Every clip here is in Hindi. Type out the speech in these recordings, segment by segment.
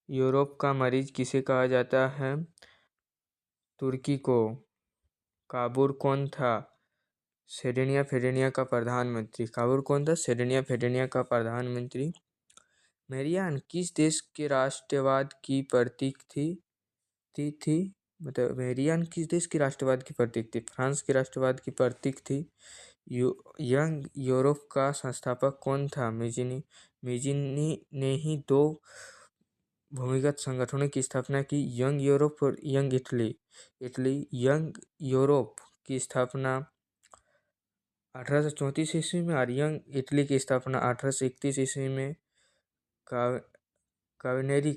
यूरोप का मरीज किसे कहा जाता है? तुर्की को। काबूल कौन था? सेरेनिया फेडेनिया का प्रधानमंत्री। काबूल कौन था? सेरेनिया फेडेनिया का प्रधानमंत्री। मेरियान किस देश के राष्ट्रवाद की प्रतीक थी? मतलब मेरियान किस देश की राष्ट्रवाद की प्रतीक थी? फ्रांस के राष्ट्रवाद की प्रतीक थी। यंग यूरोप का संस्थापक कौन था? मेजिनी ने ही दो भूमिगत संगठनों की स्थापना की, यंग यूरोप और यंग इटली। यंग यूरोप की स्थापना 1834 ईस्वी में और यंग इटली की स्थापना 1831 ईस्वी में। कावेनेरी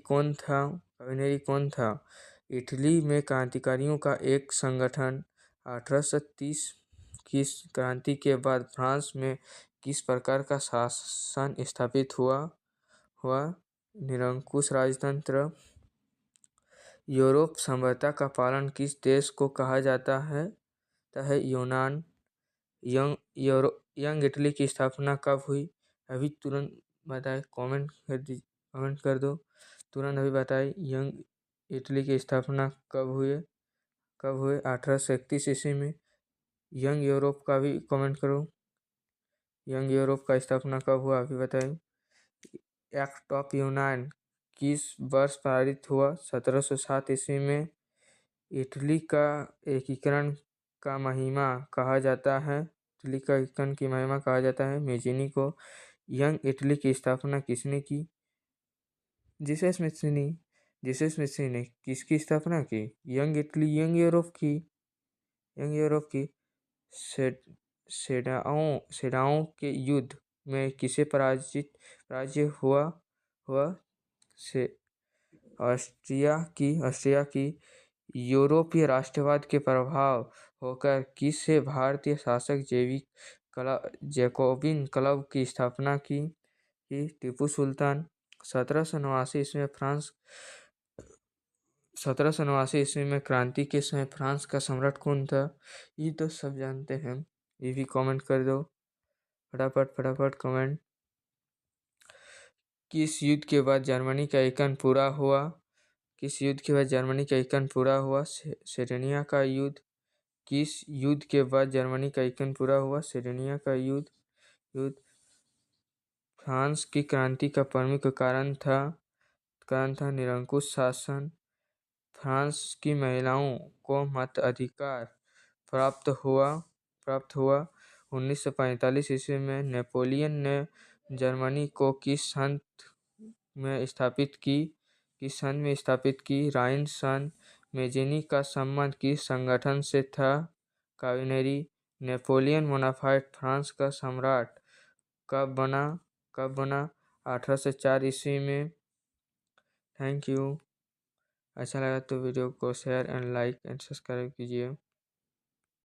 कौन था? इटली में क्रांतिकारियों का एक संगठन। 1830 की क्रांति के बाद फ्रांस में किस प्रकार का शासन स्थापित हुआ? निरंकुश राजतंत्र। यूरोप सभ्यता का पालन किस देश को कहा जाता है? यूनान। यंग इटली की स्थापना कब हुई? अभी तुरंत बताए, कमेंट कर दो। तुरंत अभी बताए यंग इटली की स्थापना कब हुए? 1831 ईस्वी में। यंग यूरोप का भी कमेंट करो। यंग यूरोप का स्थापना कब हुआ अभी बताए। एक्ट ऑफ यूनियन किस वर्ष पारित हुआ? 1707 ईस्वी में। इटली का एकीकरण का महिमा कहा जाता है? इटली का एकीकरण की महिमा कहा जाता है मेजिनी को। यंग इटली की स्थापना किसने की? जीसस मिस्त्री ने किसकी स्थापना की? यंग इटली यंग यूरोप की। सेडाओं के युद्ध में किसे पराजय हुआ? से ऑस्ट्रिया की। यूरोपीय राष्ट्रवाद के प्रभाव होकर किसे भारतीय शासक जैकोबिन क्लब की स्थापना की? टीपू सुल्तान। 1789 ईस्वी में क्रांति के समय फ्रांस का सम्राट कौन था? ये तो सब जानते हैं, ये भी कमेंट कर दो फटाफट कमेंट। किस युद्ध के बाद जर्मनी का एकीकरण पूरा हुआ? सेरेनिया का युद्ध। किस युद्ध के बाद जर्मनी का एकीकरण पूरा हुआ? सेरेनिया का युद्ध। फ्रांस की क्रांति का प्रमुख कारण था निरंकुश शासन। फ्रांस की महिलाओं को मताधिकार प्राप्त हुआ 1945 ईस्वी में। नेपोलियन ने जर्मनी को किस सन में स्थापित की? राइन सन। मेजिनी का संबंध किस संगठन से था? कावेनेरी। नेपोलियन बोनापार्ट फ्रांस का सम्राट कब बना? 1804 ईस्वी में। Thank you. अच्छा लगा तो वीडियो को share and like and subscribe कीजिए।